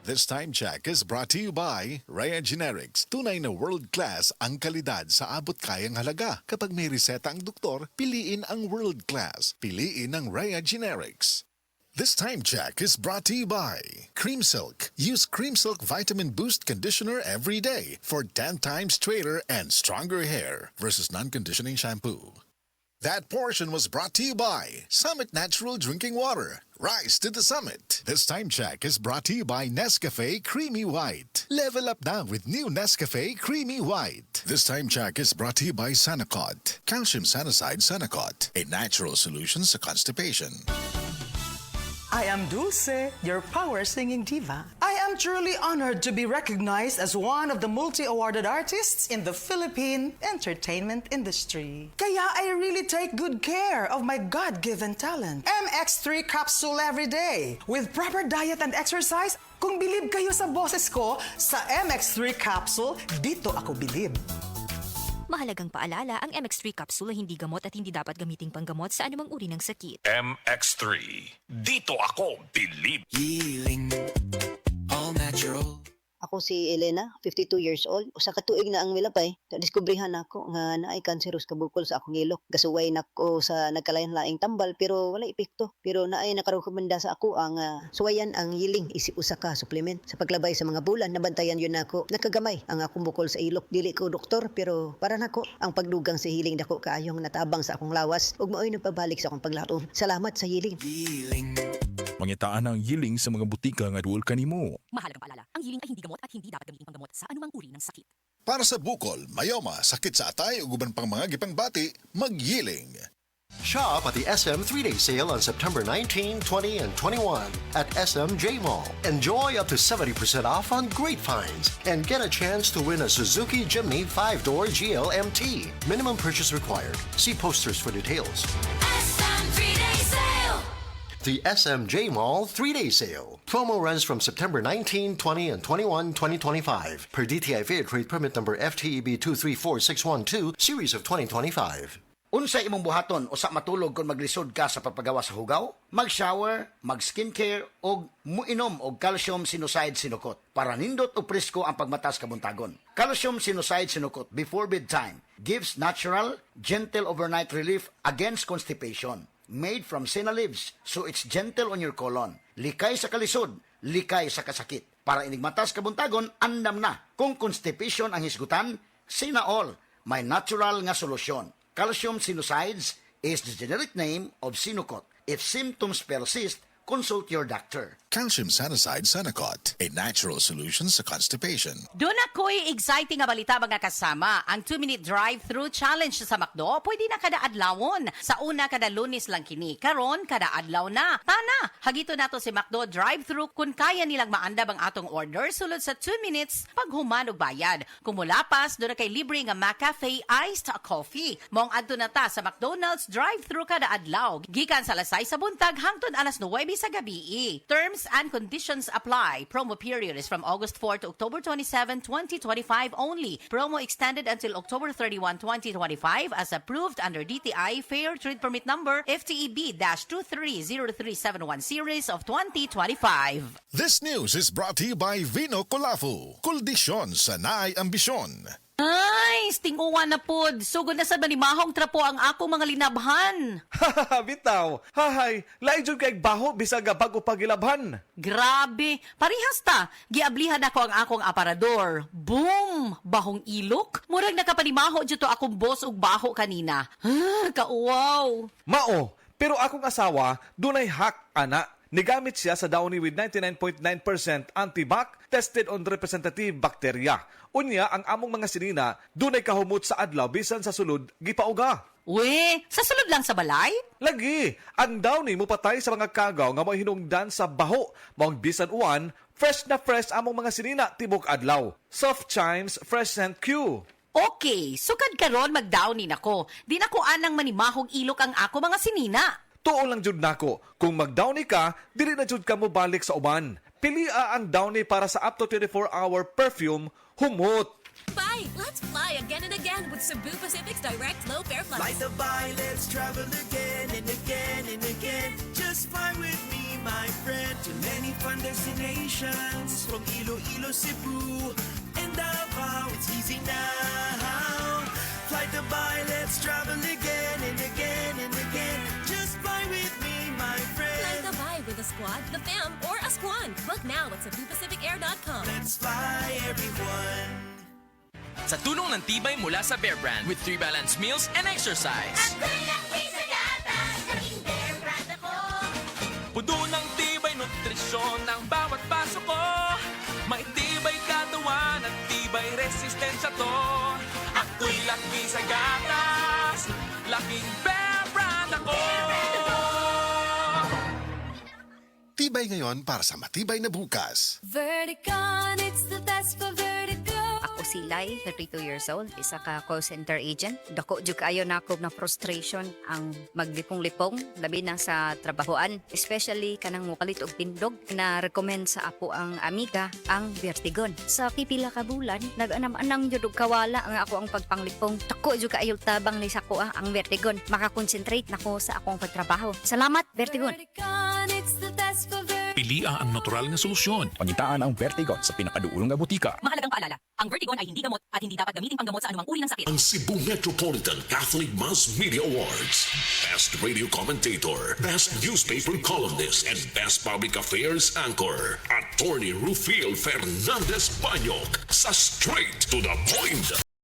This time check is brought to you by Raya Generics. Tunay na world-class ang kalidad sa abot kayang halaga. Kapag may reseta ang doktor, piliin ang world-class. Piliin ang Raya Generics. This time check is brought to you by Cream Silk. Use Cream Silk Vitamin Boost Conditioner every day for 10 times straighter and stronger hair versus non-conditioning shampoo. That portion was brought to you by Summit Natural Drinking Water. Rise to the summit. This time check is brought to you by Nescafe Creamy White. Level up now with new Nescafe Creamy White. This time check is brought to you by Sanacot. Calcium Sanicide Sanacot. A natural solution to constipation. I am Dulce, your power singing diva. I am truly honored to be recognized as one of the multi-awarded artists in the Philippine entertainment industry. Kaya I really take good care of my God-given talent. MX3 capsule every day. With proper diet and exercise, kung bilib kayo sa boses ko, sa MX3 capsule, dito ako bilib. Mahalagang paalala, ang MX3 capsule ay hindi gamot at hindi dapat gamiting panggamot sa anumang uri ng sakit. MX3. Dito ako, believe. Healing, all natural. Ako si Elena, 52 years old. Usa ka tuig na ang milabay. Nadiskubrihan ako nga naay kanserus kabukol sa akong ilok. Gasuway nako sa nagkalain-laing tambal pero wala epekto. Pero naay nakarekomenda sa ako ang suwayan ang yiling isip usa ka supplement. Sa paglabay sa mga bulan, nabantayan yun nako. Nakagamay ang akong bukol sa ilok. Dili ko doktor pero para nako ang pagdugang sa hiling dako kaayong natabang sa akong lawas ug maoy nagpabalik sa akong paglaom. Salamat sa hiling. Healing. Mangitaan ang yiling sa mga butika nga duol kanimo. Mahalagang paalala, ang hiling ay hindi gamot at hindi dapat gamiting panggamot sa anumang uri ng sakit. Para sa bukol, mayoma, sakit sa atay ug uban pang mga gipangbati, magyiling. Shop at the SM 3-Day Sale on September 19, 20, and 21 at SM J Mall. Enjoy up to 70% off on great finds and get a chance to win a Suzuki Jimny 5-door GLMT. Minimum purchase required. See posters for details. SM 3-Day Sale! The SMJ Mall 3-Day Sale. Promo runs from September 19, 20, and 21, 2025 per DTI Fair Trade Permit number FTEB 234612, Series of 2025. Unsa imong buhaton usa matulog kung maglisod ka sa pagpagawa sa hugaw, mag-shower, mag-skincare og muinom og calcium sinucide sinukot para nindot o presko ang pagmatas kabuntagon. Calcium sinucide sinukot before bedtime gives natural, gentle overnight relief against constipation. Made from senna leaves, so it's gentle on your colon. Likay sa kalisod, likay sa kasakit. Para inigmatas kabuntagon, andam na. Kung constipation ang hisgutan, sina all, may natural nga solusyon. Calcium Sinucides is the generic name of Sinocot. If symptoms persist, consult your doctor. Calcium Sanicide Sanacot, a natural solution sa constipation. Doon ako'y exciting nga balita mga kasama. Ang 2-minute drive-thru challenge sa McDo, pwede na kada adlawon. Sa una kada Lunes lang kini. Karon kada adlaw na. Tana, hagito nato si McDo drive-thru kung kaya nilang maandab ang atong order sulod sa 2 minutes pag human og bayad. Kung mulapas, doon na kay libre nga McCafe iced coffee. Mong adto na ta sa McDonald's drive-thru kada adlaw. Gikan sa alas 6 sa buntag hangtod alas 9 sa gabi. Terms and conditions apply. Promo period is from August 4 to October 27, 2025 only. Promo extended until October 31, 2025 as approved under DTI Fair Trade Permit number FTEB-230371 series of 2025. This news is brought to you by Vino Colafu. Kuldisyon sa naay ambisyon. Ay, stinguan na pod. Sugod na sa manimahong trapo ang akong mga linabhan. Bitaw, hahay, lain kay baho bisag bago pagilabhan. Grabe, parihas ta. Giablihan ako ang akong aparador. Boom! Bahong ilok. Murag nakapanimaho dito akong boss ug baho kanina. Kauwaw. Mao, pero akong asawa dunay hack ana. Nigamit siya sa Downy with 99.9% antibac tested on representative bacteria. Unya ang among mga sinina dunay kahumot sa adlaw bisan sa sulod gipauga. We, sa sulod lang sa balay? Lagi, ang Downy mo patay sa mga kagaw nga may hinungdan sa baho. Maong bisan uwan, fresh na fresh among mga sinina tibok adlaw. Soft Chimes Fresh Scent Q. Okay, sukad karon mag-downy nako. Di na ko anang manimahog ilok ang ako mga sinina. Tuo lang jud nako, kung mag-Downy ka, dili na jud ka mo balik sa uban. Pilia ang Downy para sa up to 24-hour perfume, humot. Bye! Let's fly again and again with Cebu Pacific's direct low-fare flights. Fly the bye, let's travel again and again and again. Just fly with me, my friend, to many fun destinations from Iloilo, Cebu, and Davao. It's easy now. Fly to Dubai, let's travel again and again and again. Just fly with me, my friend. Fly to Dubai with a squad, the fam, or a squad. Book now at cebupacificair.com. Let's fly, everyone. Sa tulong ng tibay mula sa Bear Brand with 3 balanced meals and exercise. Pudo ng tibay nutrisyon ng bawat paso ko. May tibay katawan at tibay resistensya to. Ako'y laki sa gatas, laking Bear Brand ako. Tibay ngayon para sa matibay na bukas. Verticon, it's the best for Vertigo. Ako si Lai, 32 years old, isa ka call center agent. Dako jud kayo na ako na frustration ang maglipong-lipong labi na sa trabahoan, especially kanang mukalit og tindog na recommend sa ako ang amiga ang Vertigon. Sa pipila ka bulan, nag-anam-anang jud og kawala ang ako ang pagpanglipong. Dako jud kayo tabang ni sako ang Vertigon. Makakonsentrate nako sa akong pagtrabaho. Salamat Vertigon. Verticon, it's the best for Vertigo. Pilia ang natural na solusyon. Pangitaan ang Vertigon sa pinakaduulong nga butika. Mahalagang paalala, ang Vertigon ay hindi gamot at hindi dapat gamitin panggamot sa anumang uri ng sakit. Ang Cebu Metropolitan Catholic Mass Media Awards. Best Radio Commentator, Best Newspaper Columnist, and Best Public Affairs Anchor. Attorney Rufil Fernandez Banyok sa Straight to the Point.